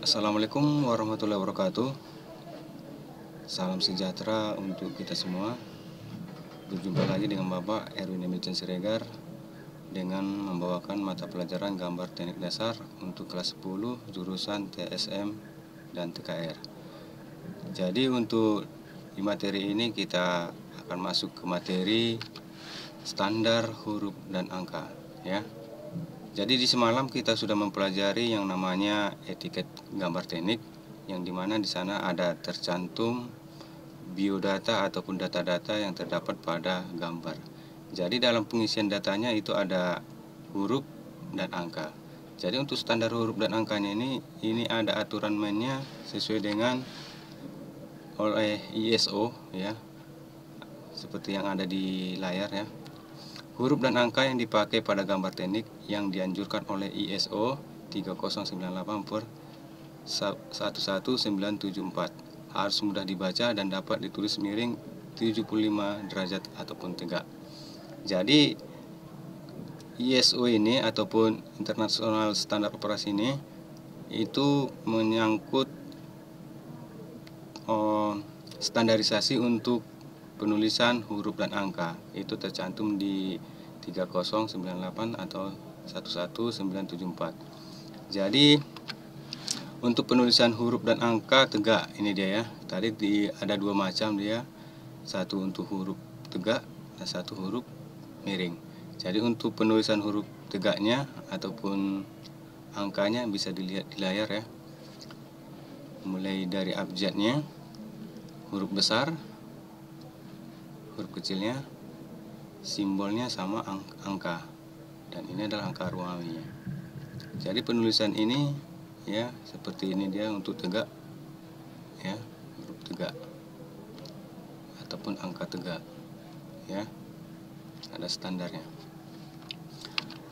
Assalamualaikum warahmatullahi wabarakatuh. Salam sejahtera untuk kita semua. Berjumpa lagi dengan Bapak Erwin Emilton Siregar dengan membawakan mata pelajaran gambar teknik dasar untuk kelas 10 jurusan TSM dan TKR. Jadi untuk di materi ini kita akan masuk ke materi standar huruf dan angka, ya. Jadi di semalam kita sudah mempelajari yang namanya etiket gambar teknik, yang dimana di sana ada tercantum biodata ataupun data-data yang terdapat pada gambar. Jadi dalam pengisian datanya itu ada huruf dan angka. Jadi untuk standar huruf dan angkanya ini ada aturan mainnya sesuai dengan oleh ISO, ya, seperti yang ada di layar, ya. Huruf dan angka yang dipakai pada gambar teknik yang dianjurkan oleh ISO 3098 per 11974 harus mudah dibaca dan dapat ditulis miring 75 derajat ataupun tegak. Jadi ISO ini ataupun International Standard Operasi ini itu menyangkut standarisasi untuk penulisan huruf dan angka. Itu tercantum di 3098 atau 11974. Jadi untuk penulisan huruf dan angka tegak, ini dia, ya. Tadi ada dua macam dia. Satu untuk huruf tegak dan satu huruf miring. Jadi untuk penulisan huruf tegaknya ataupun angkanya bisa dilihat di layar, ya. Mulai dari abjadnya, huruf besar, huruf kecilnya, simbolnya sama angka, dan ini adalah angka rumawinya. Jadi penulisan ini, ya, seperti ini dia untuk tegak, ya, huruf tegak ataupun angka tegak, ya, ada standarnya.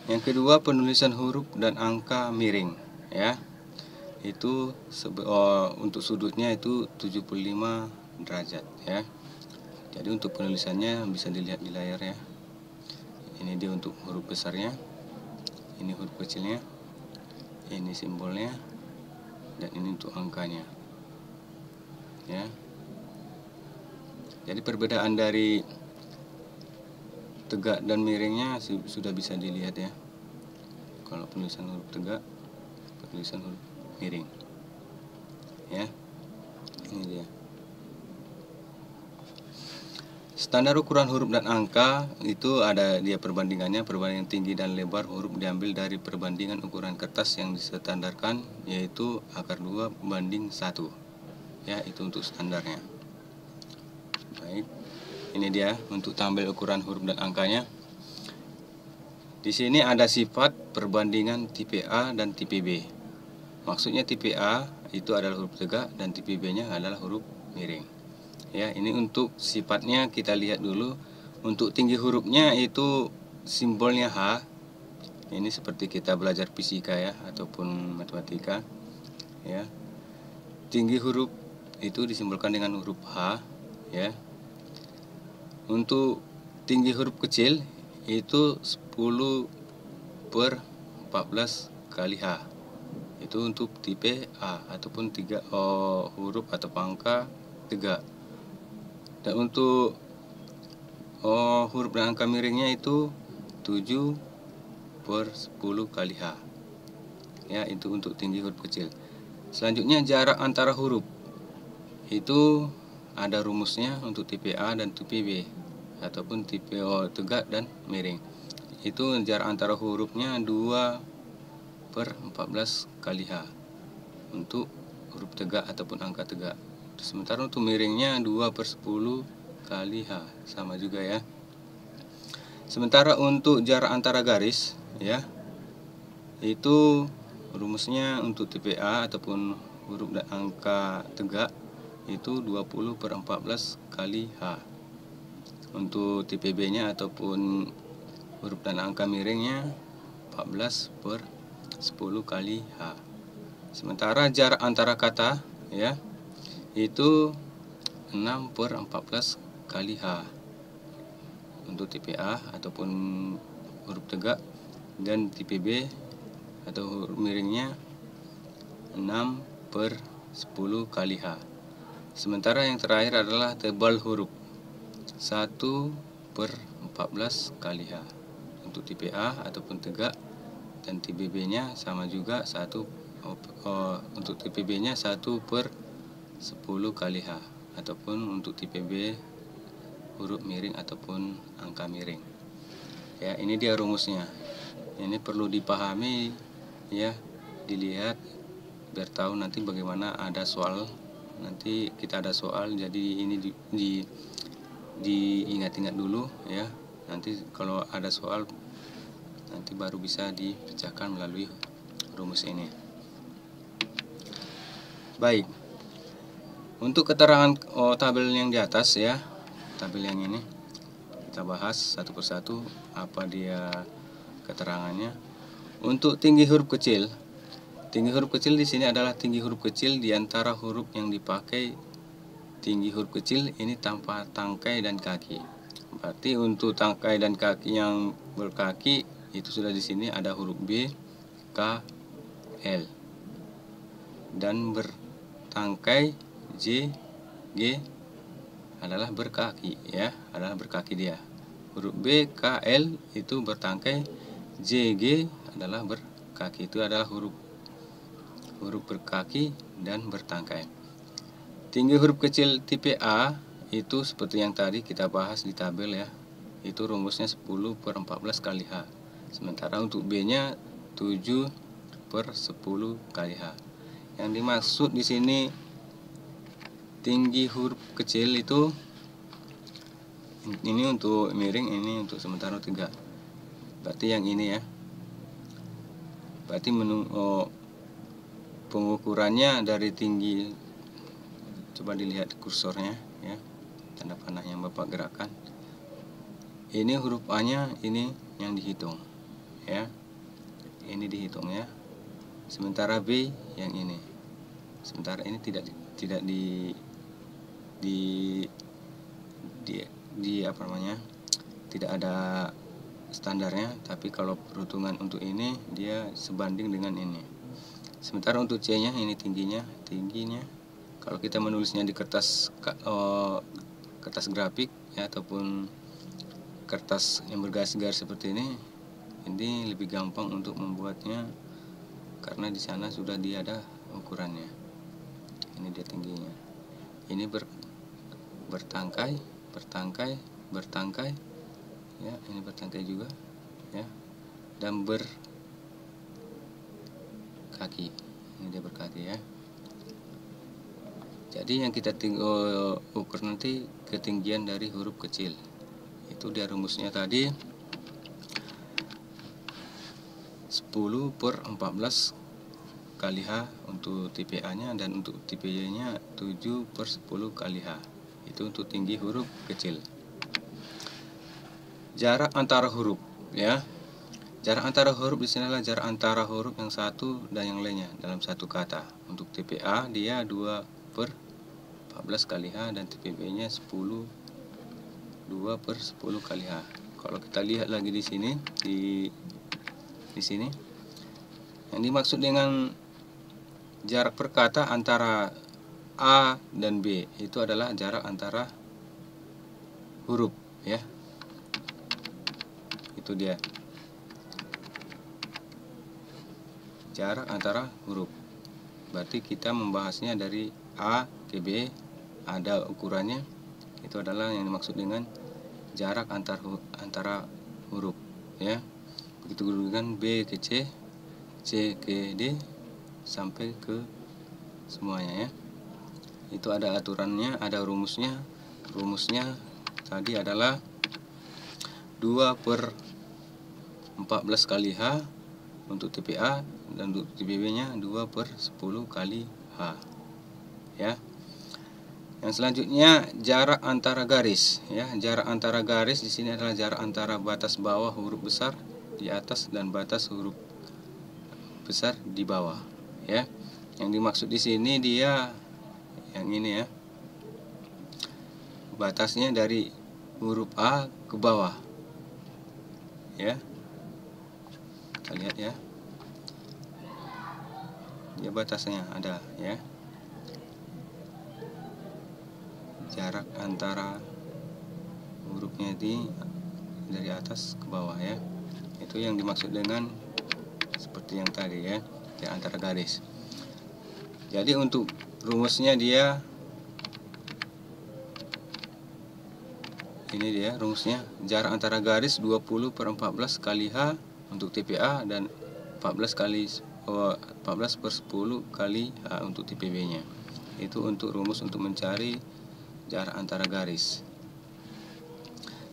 Yang kedua, penulisan huruf dan angka miring, ya. Itu untuk sudutnya itu 75 derajat, ya. Jadi untuk penulisannya bisa dilihat di layar, ya. Ini dia untuk huruf besarnya, ini huruf kecilnya, ini simbolnya, dan ini untuk angkanya, ya. Jadi perbedaan dari tegak dan miringnya sudah bisa dilihat, ya. Kalau penulisan huruf tegak, penulisan huruf miring, ya. Ini dia. Standar ukuran huruf dan angka itu ada dia perbandingannya. Perbandingan tinggi dan lebar huruf diambil dari perbandingan ukuran kertas yang distandarkan, yaitu akar 2:1. Ya, itu untuk standarnya. Baik, ini dia untuk tampil ukuran huruf dan angkanya. Di sini ada sifat perbandingan tipe A dan tipe B. Maksudnya tipe A itu adalah huruf tegak dan tipe B-nya adalah huruf miring. Ya, ini untuk sifatnya kita lihat dulu. Untuk tinggi hurufnya itu simbolnya H. Ini seperti kita belajar fisika, ya, ataupun matematika, ya. Tinggi huruf itu disimbolkan dengan huruf H, ya. Untuk tinggi huruf kecil itu 10/14 kali H. Itu untuk tipe A ataupun huruf atau angka tegak. Dan untuk huruf dan angka miringnya itu 7/10 kali H. Ya, itu untuk tinggi huruf kecil. Selanjutnya jarak antara huruf. Itu ada rumusnya untuk tipe A dan tipe B ataupun tipe tegak dan miring. Itu jarak antara hurufnya 2/14 kali H untuk huruf tegak ataupun angka tegak. Sementara untuk miringnya 2/10 kali H, sama juga, ya. Sementara untuk jarak antara garis, ya, itu rumusnya untuk tipe A ataupun huruf dan angka tegak itu 20/14 kali H. Untuk tipe B-nya ataupun huruf dan angka miringnya 14/10 kali H. Sementara jarak antara kata, ya, itu 6/14 kali H untuk tipe A ataupun huruf tegak, dan tipe B atau huruf miringnya 6 per 10 kali H. Sementara yang terakhir adalah tebal huruf 1 per 14 kali H. Untuk tipe A ataupun tegak, dan tipe B nya sama juga untuk tipe B nya 1 per 10 kali H, ataupun untuk tipe B huruf miring ataupun angka miring. Ya, ini dia rumusnya. Ini perlu dipahami ya, dilihat biar tahu nanti bagaimana ada soal. Nanti kita ada soal, jadi ini diingat-ingat dulu ya. Nanti kalau ada soal nanti baru bisa dipecahkan melalui rumus ini. Baik. Untuk keterangan tabel yang di atas ya, tabel yang ini kita bahas satu persatu apa dia keterangannya. Untuk tinggi huruf kecil di sini adalah tinggi huruf kecil di antara huruf yang dipakai. Tinggi huruf kecil ini tanpa tangkai dan kaki. Berarti untuk tangkai dan kaki yang berkaki itu sudah di sini ada huruf B, K, L, dan bertangkai J, G adalah berkaki ya, adalah berkaki dia. Huruf B, K, L itu bertangkai, J, G adalah berkaki. Itu adalah huruf berkaki dan bertangkai. Tinggi huruf kecil tipe A itu seperti yang tadi kita bahas di tabel ya. Itu rumusnya 10 per 14 kali H. Sementara untuk B nya 7 per 10 kali H. Yang dimaksud di sini tinggi huruf kecil itu ini untuk miring, ini untuk sementara tegak. Berarti yang ini ya. Berarti pengukurannya dari tinggi, coba dilihat kursornya ya, tanda panah yang Bapak gerakkan. Ini huruf A nya ini yang dihitung ya. Ini dihitung ya. Sementara B yang ini. Sementara ini tidak apa namanya, tidak ada standarnya, tapi kalau perhitungan untuk ini dia sebanding dengan ini. Sementara untuk C nya ini tingginya kalau kita menulisnya di kertas grafik ya, ataupun kertas yang bergaris-garis seperti ini lebih gampang untuk membuatnya karena di sana sudah dia ada ukurannya. Ini dia tingginya. Ini bertangkai ya, ini bertangkai juga ya, dan berkaki. Ini dia berkaki ya. Jadi yang kita ukur nanti ketinggian dari huruf kecil. Itu dia rumusnya tadi 10 per 14 kali H untuk tipe A nya, dan untuk tipe Y nya 7 per 10 kali H. Itu untuk tinggi huruf kecil. Jarak antara huruf ya. Jarak antara huruf di sini adalah jarak antara huruf yang satu dan yang lainnya dalam satu kata. Untuk tipe A dia 2 per 14 kali H, dan tipe B nya 2 per 10 kali H. Kalau kita lihat lagi di sini, di sini yang dimaksud dengan jarak per kata antara A dan B itu adalah jarak antara huruf ya. Itu dia. Jarak antara huruf. Berarti kita membahasnya dari A ke B, ada ukurannya. Itu adalah yang dimaksud dengan jarak antara huruf ya. Begitu dengan B ke C, C ke D sampai ke semuanya ya. Itu ada aturannya, ada rumusnya. Rumusnya tadi adalah 2 per 14 kali H untuk tipe A, dan untuk tipe B nya 2 per 10 kali H ya. Yang selanjutnya jarak antara garis ya. Jarak antara garis di sini adalah jarak antara batas bawah huruf besar di atas dan batas huruf besar di bawah ya. Yang dimaksud di sini dia yang ini ya. Batasnya dari huruf A ke bawah ya. Kita lihat ya. dia batasnya ada ya, jarak antara hurufnya ini dari atas ke bawah ya. Itu yang dimaksud dengan seperti yang tadi ya, jarak antara garis. Jadi untuk rumusnya dia ini dia rumusnya, jarak antara garis 20/14 kali H untuk TPA dan 14/10 kali H untuk TPB nya. Itu untuk rumus untuk mencari jarak antara garis.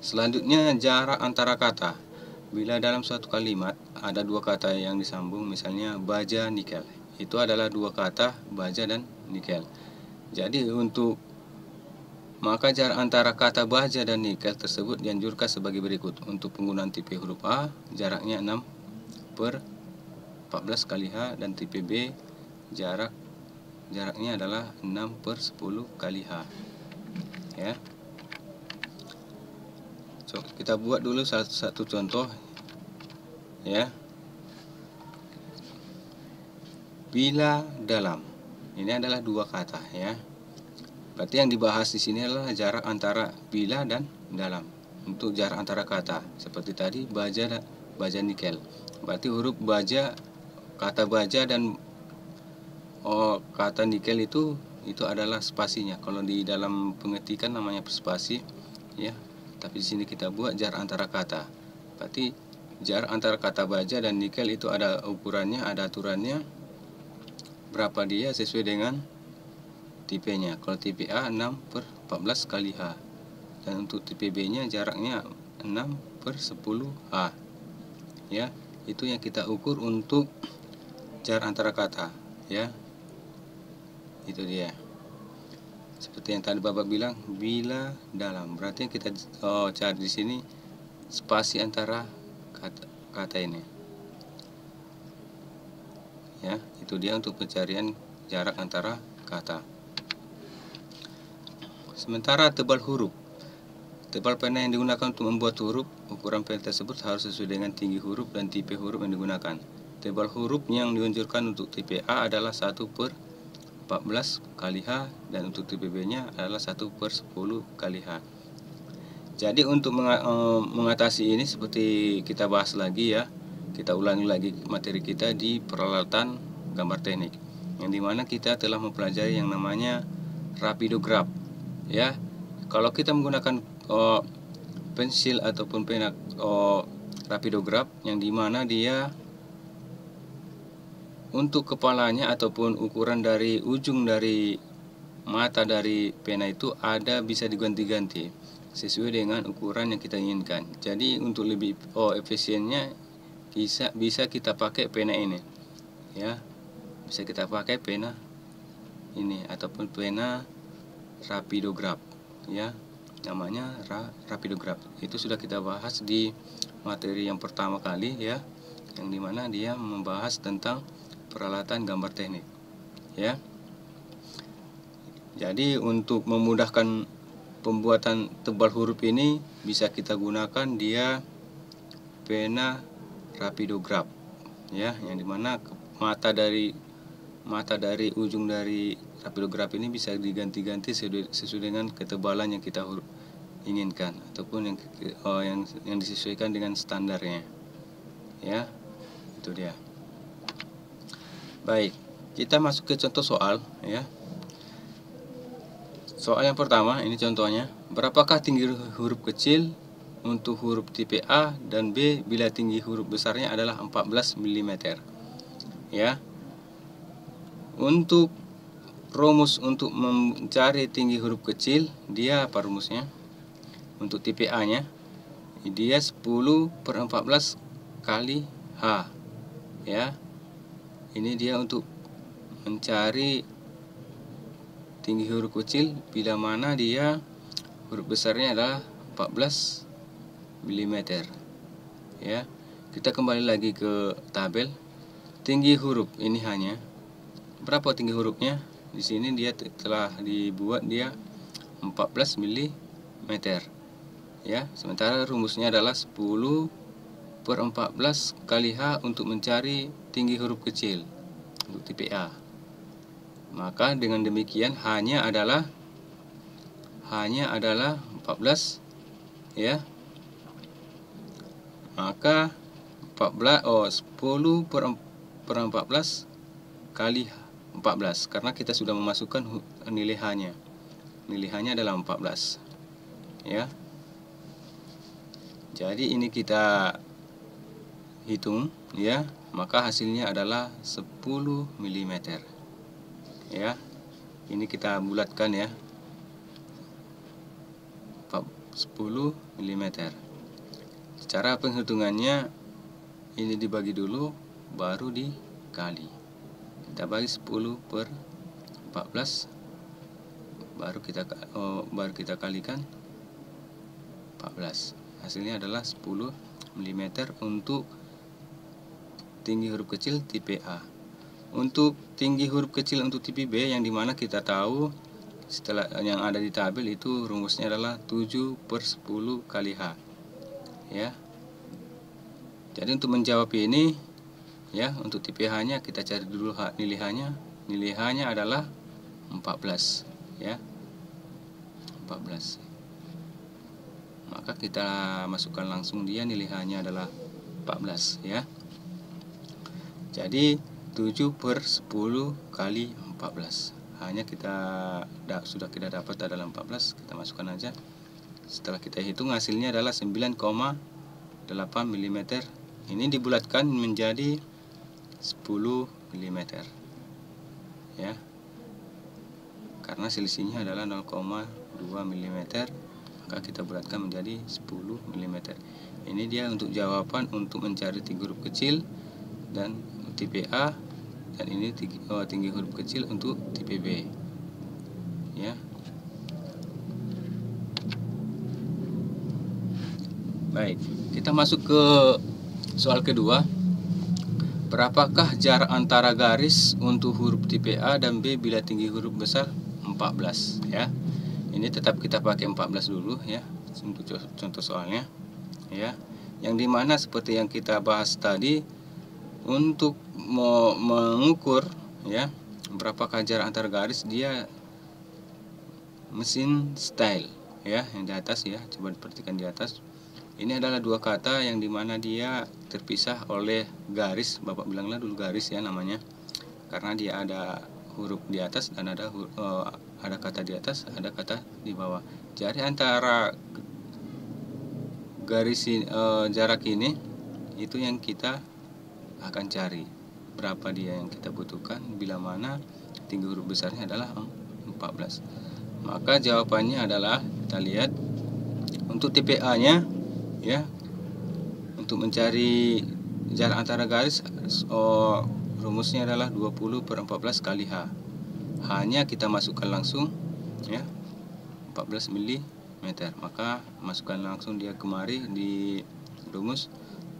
Selanjutnya jarak antara kata. Bila dalam suatu kalimat ada dua kata yang disambung, misalnya baja nikel, itu adalah dua kata baja dan nikel. Jadi maka jarak antara kata baja dan nikel tersebut dianjurkan sebagai berikut. Untuk penggunaan tipe huruf A, jaraknya 6/14 kali H, dan tipe B jaraknya adalah 6/10 kali H. Ya. So, kita buat dulu satu contoh ya. Bila dalam. Ini adalah dua kata ya. Berarti yang dibahas di sini adalah jarak antara bila dan dalam. Untuk jarak antara kata, seperti tadi baja nikel. Berarti huruf baja, kata baja dan kata nikel itu adalah spasinya. Kalau di dalam pengetikan namanya spasi ya. Tapi di sini kita buat jarak antara kata. Berarti jarak antara kata baja dan nikel itu ada ukurannya, ada aturannya. Berapa dia sesuai dengan tipenya. Kalau tipe A 6/14 kali H, dan untuk tipe B nya jaraknya 6/10 H ya. Itu yang kita ukur untuk jarak antara kata ya. Itu dia, seperti yang tadi Bapak bilang, bila dalam. Berarti kita cari di sini spasi antara kata ini ya. Itu dia untuk pencarian jarak antara kata. Sementara tebal huruf. Tebal pena yang digunakan untuk membuat huruf, ukuran pena tersebut harus sesuai dengan tinggi huruf dan tipe huruf yang digunakan. Tebal huruf yang dianjurkan untuk tipe A adalah 1/14 kali H, dan untuk tipe B nya adalah 1/10 kali H. Jadi untuk mengatasi ini seperti kita bahas lagi ya, kita ulangi lagi materi kita di peralatan gambar teknik, yang dimana kita telah mempelajari yang namanya rapidograph ya. Kalau kita menggunakan pensil ataupun pena rapidograph, yang dimana dia untuk kepalanya ataupun ukuran dari ujung dari mata dari pena itu bisa diganti-ganti sesuai dengan ukuran yang kita inginkan. Jadi untuk lebih efisiennya bisa kita pakai pena ini ya, bisa kita pakai pena ini ataupun pena rapidograph ya, namanya rapidograph. Itu sudah kita bahas di materi yang pertama kali ya, yang dimana dia membahas tentang peralatan gambar teknik ya. Jadi untuk memudahkan pembuatan tebal huruf ini bisa kita gunakan dia pena rapidograph ya, yang dimana mata dari ujung dari rapidograph ini bisa diganti-ganti sesuai dengan ketebalan yang kita inginkan ataupun yang disesuaikan dengan standarnya ya. Itu dia. Baik, kita masuk ke contoh soal ya. Soal yang pertama ini contohnya, berapakah tinggi huruf kecil untuk huruf tipe A dan B bila tinggi huruf besarnya adalah 14 mm ya. Untuk rumus untuk mencari tinggi huruf kecil, dia apa rumusnya? Untuk tipe A nya dia 10/14 kali H ya. Ini dia untuk mencari tinggi huruf kecil bila mana dia huruf besarnya adalah 14 mm ya. Kita kembali lagi ke tabel. Tinggi huruf ini hanya berapa tinggi hurufnya? Di sini dia telah dibuat dia 14 mm ya. Sementara rumusnya adalah 10/14 kali H untuk mencari tinggi huruf kecil. untuk tipe A. Maka dengan demikian hanya adalah 14 ya. Maka 10 per 14 kali 14 karena kita sudah memasukkan nilai H-nya. Nilai H-nya adalah 14 ya. Jadi ini kita hitung ya, maka hasilnya adalah 10 mm ya. Ini kita bulatkan ya, 10 mm. Cara penghitungannya ini dibagi dulu baru dikali. Kita bagi 10 per 14 baru kita kalikan 14. Hasilnya adalah 10 mm untuk tinggi huruf kecil tipe A. Untuk tinggi huruf kecil untuk tipe B, yang dimana kita tahu setelah yang ada di tabel itu rumusnya adalah 7 per 10 kali H ya. Jadi untuk menjawab ini ya, untuk tipe H nya kita cari dulu nilai H nya. Nilai H nya adalah 14 ya, 14. Maka kita masukkan langsung dia, nilai H nya adalah 14 ya. Jadi 7 per 10 kali 14. Hanya sudah kita dapat adalah 14, kita masukkan aja. Setelah kita hitung hasilnya adalah 9,8 mm. Ini dibulatkan menjadi 10 mm ya. Karena selisihnya adalah 0,2 mm, maka kita bulatkan menjadi 10 mm. Ini dia untuk jawaban untuk mencari tinggi huruf kecil dan tipe A, dan ini tinggi huruf kecil untuk tipe B ya. Baik, kita masuk ke soal kedua. Berapakah jarak antara garis untuk huruf tipe A dan B bila tinggi huruf besar 14 ya. Ini tetap kita pakai 14 dulu ya untuk contoh soalnya ya. Yang dimana seperti yang kita bahas tadi, untuk mengukur ya berapakah jarak antar garis, dia mesin style ya, yang di atas ya. Coba perhatikan di atas. Ini adalah dua kata yang dimana dia terpisah oleh garis. Bapak bilanglah dulu garis ya namanya, karena dia ada huruf di atas dan ada kata di atas, ada kata di bawah. Jadi antara garis jarak ini itu yang kita akan cari berapa dia yang kita butuhkan bila mana tinggi huruf besarnya adalah 14. Maka jawabannya adalah, kita lihat untuk tipe A nya ya, untuk mencari jarak antara garis rumusnya adalah 20 per 14 kali H. H-nya kita masukkan langsung ya, 14 mm. Maka masukkan langsung dia kemari di rumus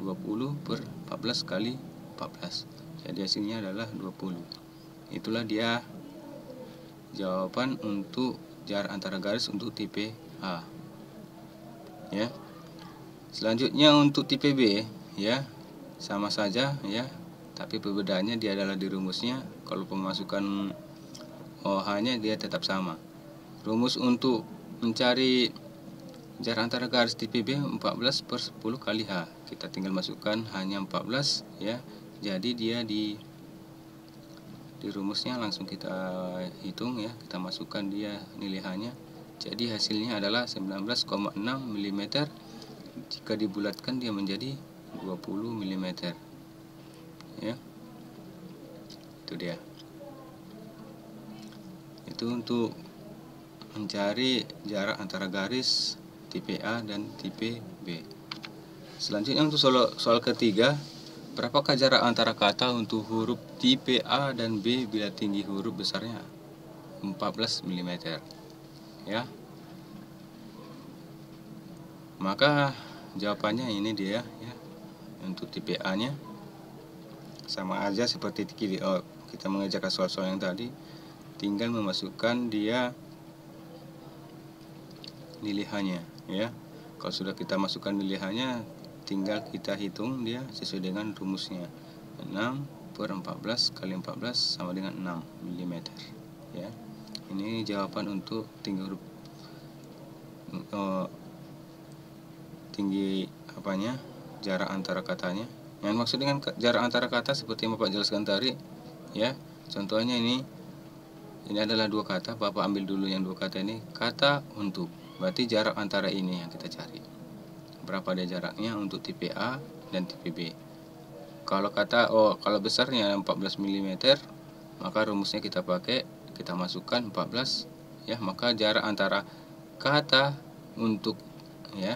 20 per 14 kali 14. Jadi hasilnya adalah 20. Itulah dia jawaban untuk jarak antara garis untuk tipe A ya. Selanjutnya untuk tipe B ya, sama saja ya, tapi perbedaannya dia adalah di rumusnya. Kalau pemasukan H-nya dia tetap sama. Rumus untuk mencari jarak antara garis tipe B 14 per 10 kali H. Kita tinggal masukkan hanya 14 ya. Jadi dia di rumusnya langsung kita hitung ya, kita masukkan dia nilai H-nya. Jadi hasilnya adalah 19,6 mm. Jika dibulatkan dia menjadi 20 mm ya. Itu dia. Itu untuk mencari jarak antara garis tipe A dan tipe B. Selanjutnya untuk soal ketiga, berapakah jarak antara kata untuk huruf tipe A dan B bila tinggi huruf besarnya 14 mm ya. Maka jawabannya ini dia ya. Untuk tipe A nya sama aja seperti kita mengerjakan soal-soal yang tadi, tinggal memasukkan dia nilai H-nya ya. Kalau sudah kita masukkan nilai H-nya, tinggal kita hitung dia sesuai dengan rumusnya. 6 per 14 kali 14 sama dengan 6 mm. Ya, ini jawaban untuk tinggi huruf tinggi apanya, jarak antara katanya. Yang maksud dengan jarak antara kata seperti yang Bapak jelaskan tadi, ya. Contohnya ini adalah dua kata. Bapak ambil dulu yang dua kata ini, kata untuk. Berarti jarak antara ini yang kita cari. Berapa dia jaraknya untuk tipe A dan tipe B. Kalau kalau besarnya 14 mm, maka rumusnya kita pakai, kita masukkan 14, ya, maka jarak antara kata untuk, ya,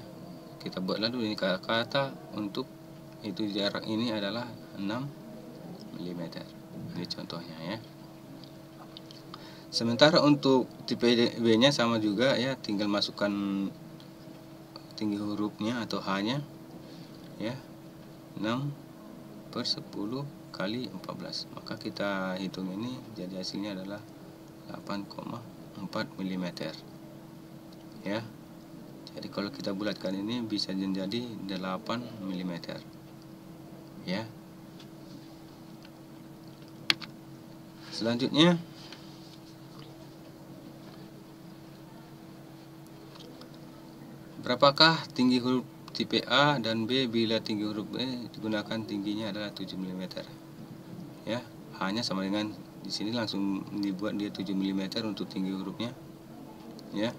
kita buatlah dulu ini kata untuk, itu jarak ini adalah 6 mm. Ini contohnya, ya. Sementara untuk tipe B nya sama juga, ya, tinggal masukkan tinggi hurufnya atau H-nya, ya, 6/10 kali 14. Maka kita hitung ini, jadi hasilnya adalah 8,4 mm. Ya. Jadi kalau kita bulatkan ini bisa menjadi 8 mm. Ya. Selanjutnya, berapakah tinggi huruf tipe A dan B bila tinggi huruf B digunakan tingginya adalah 7 mm? Ya, hanya sama dengan di sini langsung dibuat dia 7 mm untuk tinggi hurufnya. Ya.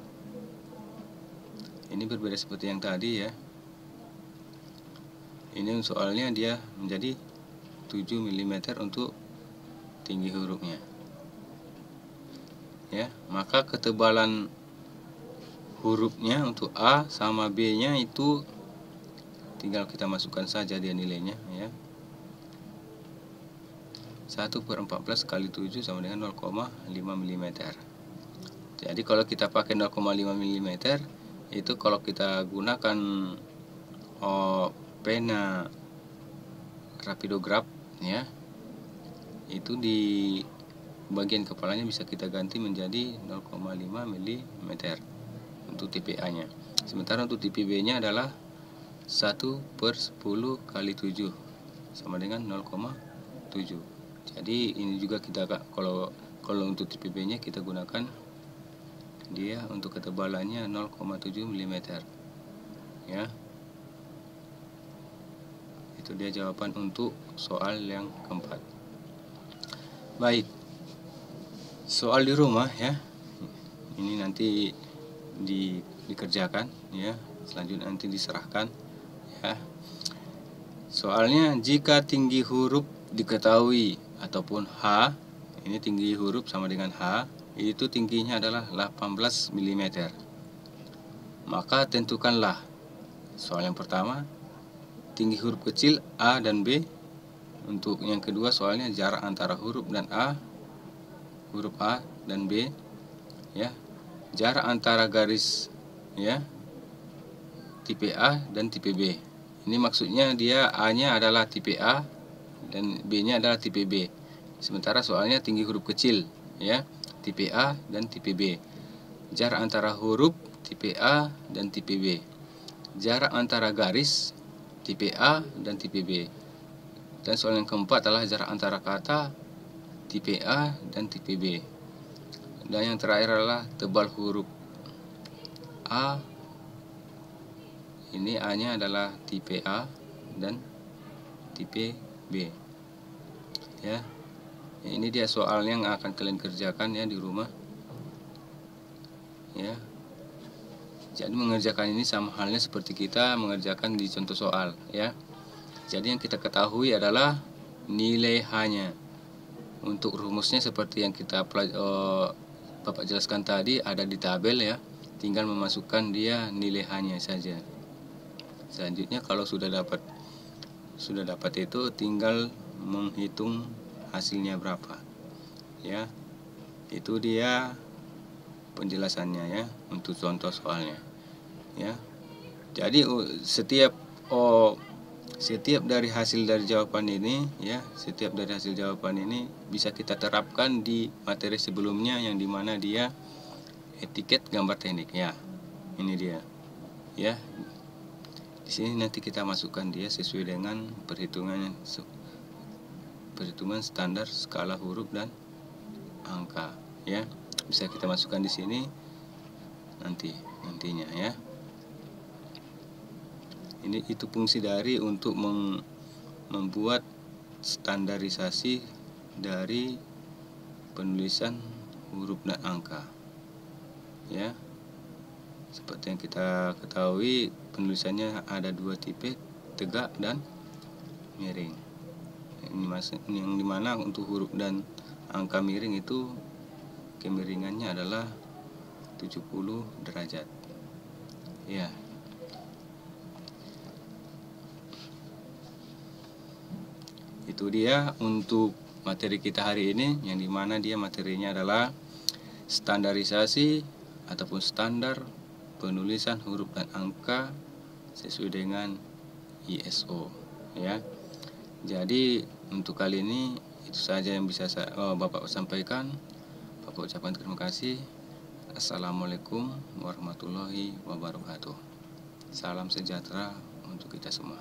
Ini berbeda seperti yang tadi, ya. Ini soalnya dia menjadi 7 mm untuk tinggi hurufnya. Ya, maka ketebalan hurufnya untuk A sama B-nya itu tinggal kita masukkan saja dia nilainya, ya. 1/14 kali 7 sama dengan 0,5 mm. Jadi kalau kita pakai 0,5 mm, itu kalau kita gunakan pena rapidograph, ya, itu di bagian kepalanya bisa kita ganti menjadi 0,5 mm untuk tipe A nya. Sementara untuk tipe B nya adalah 1/10 kali 7 sama dengan 0,7. Jadi ini juga kita, kalau untuk tipe B nya kita gunakan dia untuk ketebalannya 0,7 mm. Ya. Itu dia jawaban untuk soal yang keempat. Baik. Soal di rumah, ya. Ini nanti dikerjakan, ya. Selanjutnya nanti diserahkan, ya. Soalnya jika tinggi huruf diketahui ataupun H, ini tinggi huruf sama dengan H, itu tingginya adalah 18 mm. Maka tentukanlah, soal yang pertama, tinggi huruf kecil A dan B. Untuk yang kedua soalnya jarak antara huruf A dan B, ya. Jarak antara garis, ya, tipe A dan tipe B. Ini maksudnya dia A-nya adalah tipe A dan B-nya adalah tipe B. Sementara soalnya tinggi huruf kecil, ya, tipe A dan tipe B. Jarak antara huruf tipe A dan tipe B. Jarak antara garis tipe A dan tipe B. Dan soal yang keempat adalah jarak antara kata tipe A dan tipe B. Dan yang terakhir adalah tebal huruf A. Ini A-nya adalah tipe A dan tipe B. Ya. Ini dia soal yang akan kalian kerjakan, ya, di rumah. Ya. Jadi mengerjakan ini sama halnya seperti kita mengerjakan di contoh soal, ya. Jadi yang kita ketahui adalah nilai H-nya. Untuk rumusnya seperti yang kita Bapak jelaskan tadi, ada di tabel, ya. Tinggal memasukkan dia nilai H-nya saja. Selanjutnya kalau sudah dapat itu tinggal menghitung hasilnya berapa. Ya. Itu dia penjelasannya, ya, untuk contoh soalnya. Ya. Jadi setiap dari hasil dari jawaban ini, ya, setiap dari hasil jawaban ini bisa kita terapkan di materi sebelumnya yang dimana dia etiket gambar teknik, ya. Ini dia, ya. Di sini nanti kita masukkan dia sesuai dengan perhitungan perhitungan standar skala huruf dan angka, ya. Bisa kita masukkan di sini nantinya, ya. Itu fungsi dari untuk membuat standarisasi dari penulisan huruf dan angka, ya. Seperti yang kita ketahui, penulisannya ada 2 tipe, tegak dan miring. Yang dimana untuk huruf dan angka miring itu kemiringannya adalah 70 derajat, ya. Itu dia untuk materi kita hari ini, yang dimana dia materinya adalah standarisasi ataupun standar penulisan huruf dan angka sesuai dengan ISO, ya. Jadi untuk kali ini itu saja yang bisa Bapak sampaikan. Bapak ucapkan terima kasih. Assalamualaikum warahmatullahi wabarakatuh. Salam sejahtera untuk kita semua.